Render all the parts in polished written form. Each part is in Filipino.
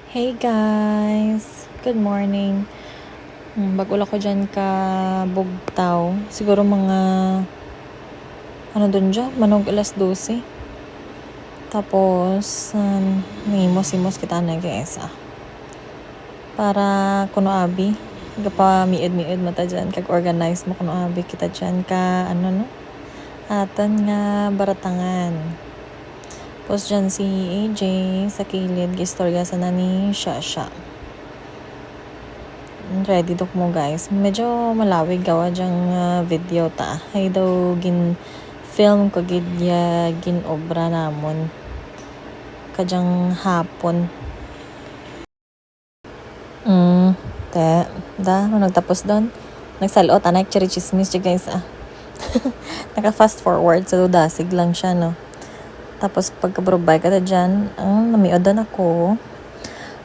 Hey guys! Good morning. Bagula ko dyan ka bugtaw. Siguro mga ano dun dyan? Manog alas 12. Tapos mimos-imos kita na guys para kuno abi. Gapa miid-miid mata dyan. Kag-organize mo kuno abi kita dyan ka ano no? Aton nga baratangan. Tapos dyan si AJ sa kilid, gistorya sa nani Shasha. Ready dok mo guys. Medyo malawig gawa dyang video ta. Hay daw gin film ko gidya gin obra namon. Kadyang hapon. Te, nagtapos doon. Nagsalot, anak, cherry chismis dyan guys Naka fast forward, so dasig lang siya no. Tapos pagka-provide ka na dyan, namiod doon ako.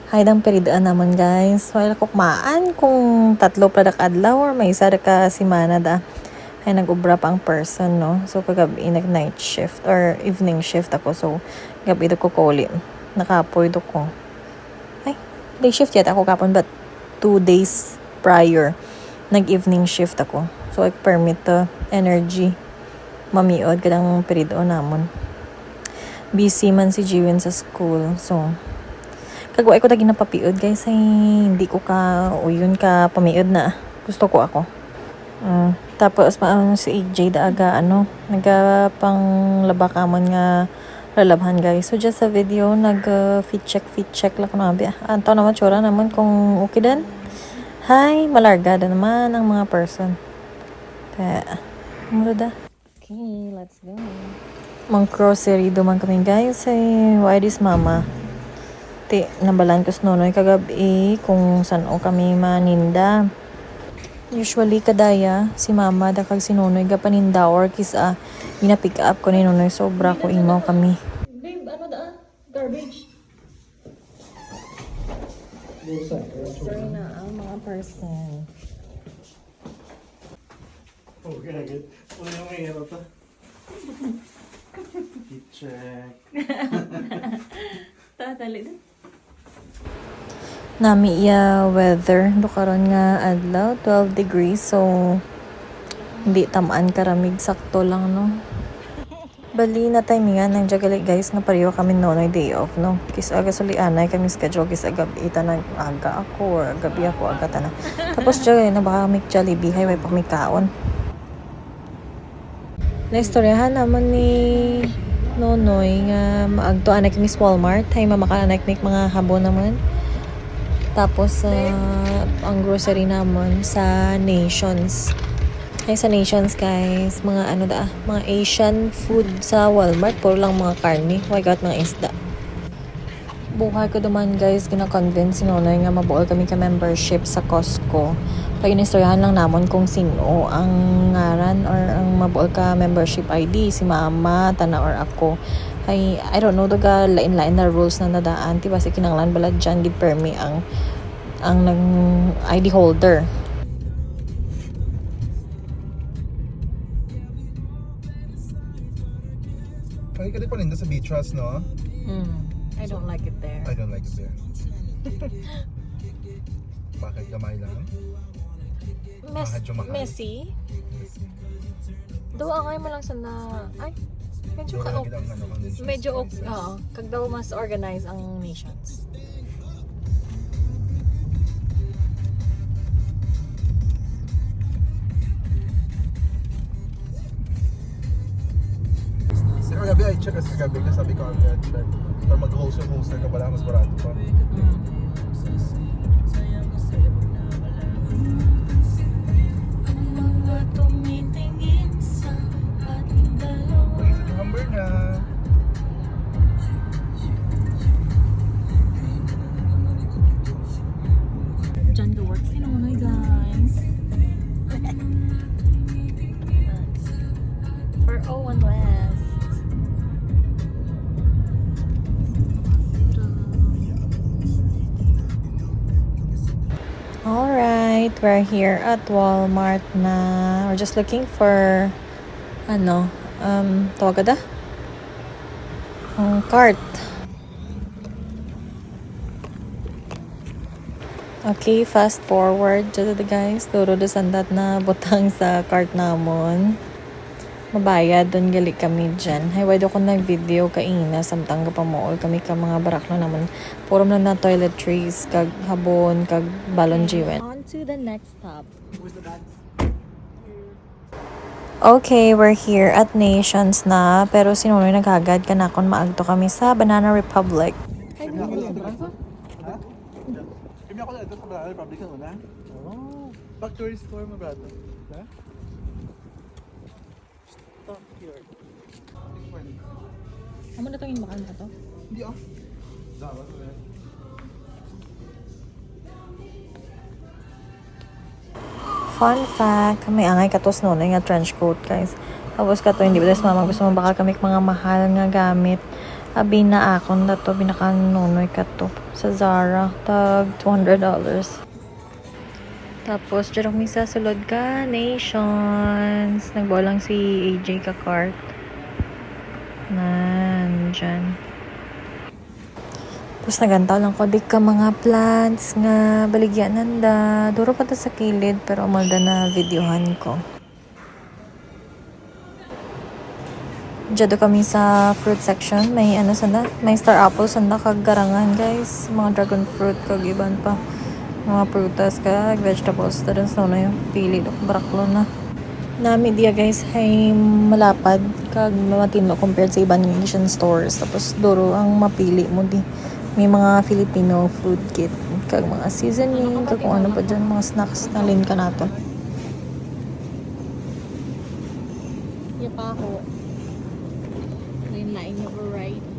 Haydang peridaan naman guys. Wala ko kumaan kung 3 product adlaw or may isa ka simana da. Ay nag-ubra pa ang person no. So kagabi nag-night shift or evening shift ako. So gabi do ko kuli. Nakapoy do ko. Ay, day shift yata ako kapon but 2 days prior nag-evening shift ako. So I permit energy mamiod kadang perido namon. Busy man si Jiwin sa school. So kagway ko tagi na papiod guys ay hindi ko ka uyon ka pamiod na gusto ko ako tapos si AJ daaga naga pang labakamon nga lalabhan guys. So just sa video nag fit check lang ko nabi antaw naman tsura naman kung okay din. Hi, malargada naman ang mga person kaya mura okay, let's go. Mang grocery duman kami guys ay why this mama nabalan ko nonoy kagabi kung saan o kami maninda. Usually kadaya si mama dakag si nonoy gapaninda or kisa gina-pick up ko ni nonoy sobra ko imaw kami. Babe, ano da? Garbage. Sorry na ang mga person. Okay na good. Wala yung may hero to. Check. Tatali din. Nami iya weather do karon nga adlaw 12 degrees so hindi tamaan karamig sakto lang no. Bali na timingan nang jagali guys nga pareho kami nonoy day off no. Kis aga sulianay kami schedule kis agabi tanang aga ako or gabi ako aga tanang. Tapos jagali na baka kami Jollibee hay pa kami kaon. Naistoryahan naman ni nonoy nga maagto anak Miss Walmart hay mamaka-anak mga habon naman. Tapos ang grocery naman sa Nations. Ay sa Nations guys, mga mga Asian food sa Walmart, puro lang mga karne. Oh my god, mga isda. Buhay ko duman guys, gina-convince si Nonoy nga mabuol kami ka membership sa Costco. Pag inistoryahan lang namon kung sino ang ngaran or ang mabuol ka membership ID, si mama, tana or ako. Ay, I don't know, daga lain-lain na rules na nadaan. Diba, si kinanglan balad dyan, gid permi ang nag ID holder. Kaya ka di pa linda sa beach house, no? I don't like it there. I don't like it there. Bakit gamay lang? Messy? Doon angay mo lang sa na... Ay, medyo kag daw mas organize ang Nations. Pero gabi ay check sa gabi ka sabi ko ay check. Para mag-host yung hoster ka pala mas barato pa. Pag-isip yung hamburger na. Diyan the works in Nonoy guys. For 01 West. Alright, we're here at Walmart na. We're just looking for tawag ka da? Cart. Okay, fast forward to the guys. Duro do sandat na butang sa cart namon. Mabayad, doon gali kami dyan. Hay, wado ko nag-video kaina, samtang ka pa mo, kami ka mga baraklo naman. Puro lang na toiletries, kag habon, kag balon jiwen. On to the next stop. Okay, we're here at Nations na, pero sinunoy naghagad kanakon maagto kami sa Banana Republic. Kami ako na ito sa Banana Republic na. Oh. Pag tourist tour mo, brado. Ha? Stop here. Amo na itong inmakan ka to? Hindi ah. Zaba to eh. Fun fact, may angay katos noon nga trench coat, guys. Tapos kato, hindi ba des mama gusto mo baka kami mga mahal nga gamit. Abi na akon na to, binakanunoy kato sa Zara. Tag $200. Tapos, dyan kami sa sulod ka, Nations. Nagbolang si AJ ka cart. Nandyan. Tapos nagantaw lang ko, di ka mga plants nga baligyan nanda. Duro pa to sa kilid, pero amalda na videohan ko. Diyan kami sa fruit section. May ano sanda? May star apple sanda kag garangan, guys. Mga dragon fruit kag iban pa. Mga prutas kag vegetables. Tadon sa na yung pili. Baraklo na. Nami diya, guys, ay malapad kag matinlo compared sa ibang Asian stores. Tapos duro ang mapili mo di. May mga Filipino food kit kag mga seasoning kag kung ano pa dyan, mga snacks na lin ka nato. Yapa ako. Lain-lain yung variety.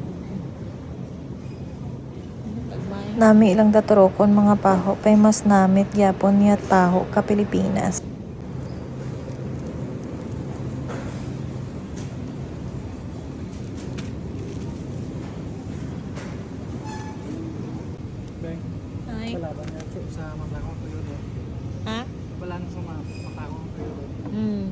Nami ilang daturokon mga paho. Pay mas namit yapon yat paho ka Pilipinas. Beng, Hi. wala ba nga sa matakong periodo? Ha? Wala na sa matakong periodo. Hmm.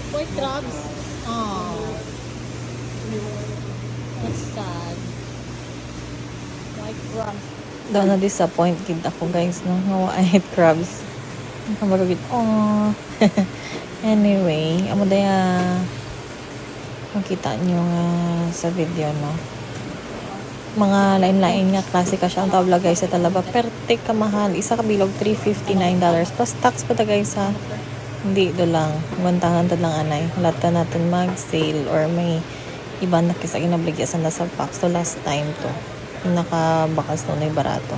White crabs? Oh. That's sad. White crabs. Daw na disappoint kid ako, guys, no? Nga white crabs. Kamarugit. Oh. Anyway, amo daya makita nyo nga sa video, no? Mga lain-lain nga klase ka siya ang tabla, guys, sa talaba. Perte ka mahal. Isa ka bilog $359 plus tax pa ta, guys, ha? Hindi do lang. Bantangan tad lang anay. Lata natin mag-sale or may iba na kisa ginabligyasan na sa box. So last time to. Nakabakas doon ay barato.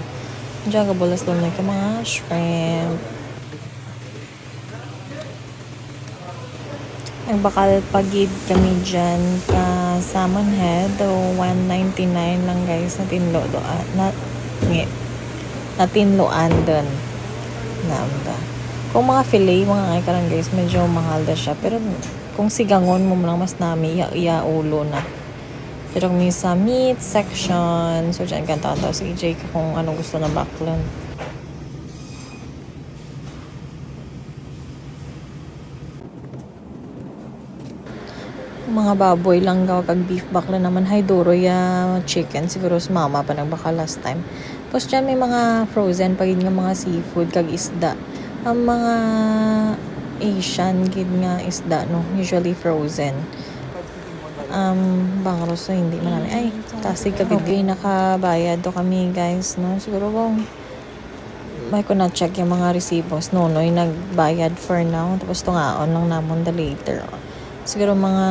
Diyan ka bulas doon ka mga shrimp. Nagbakal pagid kami dyan ka salmon head. O $199 lang, guys. Natinlo doon. Natinloan doon. Namba. Kung mga fillet, mga ngay ka lang, guys, medyo mahal na siya. Pero kung sigangon mo lang, mas nami, ulo na. Pero kung sa meat section, so dyan ka tataw si EJ kung ano gusto na baklon. Mga baboy lang gaw kag beef bakla naman hay duro ya chicken siguro sa mama pa nagbaka last time. Tapos dyan may mga frozen pagid nga mga seafood kag isda. Ang mga Asian gid nga isda, no, usually frozen. Bangro, so hindi manami. Ay, tasig ka gid nakabayad do kami, guys, no. Siguro kung may ko na check yung mga resibos, nonoy nagbayad for now. Tapos tungaon lang namon the later on. Siguro mga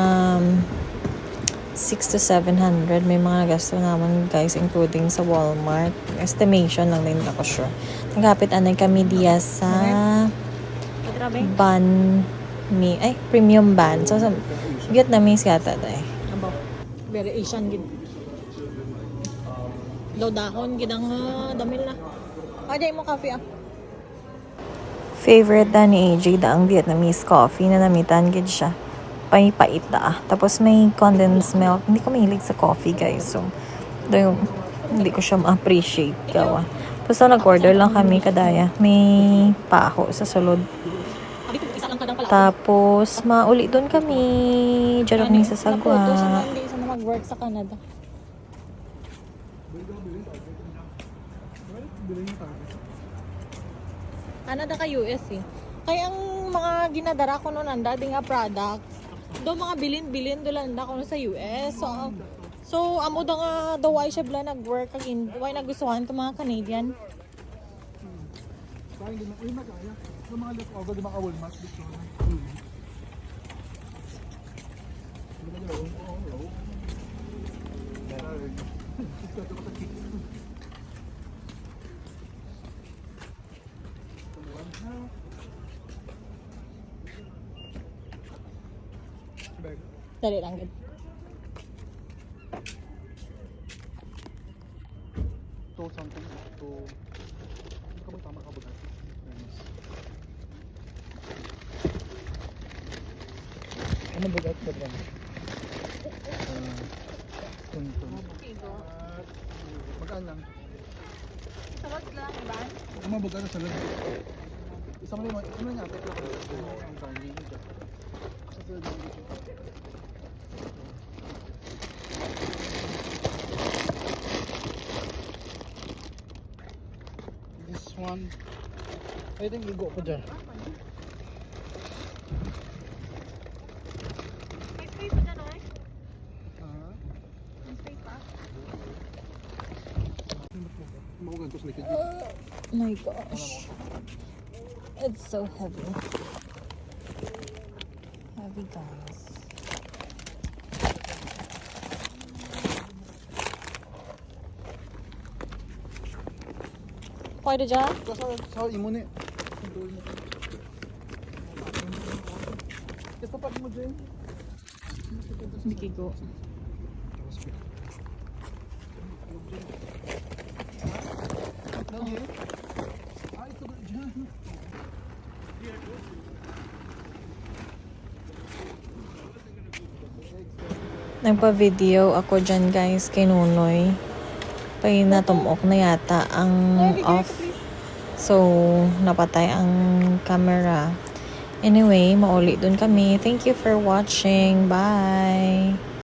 600 to 700 may mga gasto naman, guys, including sa Walmart. Estimation lang din ako sure. Nagkapit anay kami diya sa ban mi premium ban. So sa Vietnamese yata day. Abo. Very Asian gid. Daw dahon gid ang damil na. Ay mo coffee ah. Favorite da ni AJ da ang Vietnamese coffee na namitan gid siya. Pait da. Tapos may condensed milk. Hindi ko mahilig sa coffee, guys. So, hindi ko siya ma-appreciate. Gawa. Tapos nag-order lang kami kadaya. May paho sa sulod. Abi isa lang kadang pala Tapos, mauli doon kami. Jarok ni sa Naputo siya na Sagwa. hindi siya na mag-work sa Canada. Canada ka US eh. Kaya ang mga ginadara ko noon ang dati nga products. Do mga bilin-bilin do lang ko sa US. So amo da nga do why siya bla nag-work again. Why nagustuhan ko mga Canadian. Parang hindi mo makaya. Yung mga leftover, di makawal mas dito. Dali lang gid. To something to hindi ka ba tama ka ba? Ano bugat ka dyan? Tuntun. Magaan lang. Sabot lang ba? Ang mga bugat sa lahat. Isang lima, ano niya? Tekla ko. Ang karni niya. Sa sila lang dito. This one, pwedeng ligo ko dyan. May space pa dyan, oy? Ah, May space pa? makugan to sa likod. My gosh. It's so heavy. Heavy guys. Pwede dyan? Sa imo ni. Yes, papat mo dyan. Hindi kigo. Ay, ito ba dyan? Nagpa-video ako dyan guys kay Nunoy. Pay natumok na yata ang off. So, napatay ang camera. Anyway, mauli dun kami. Thank you for watching. Bye!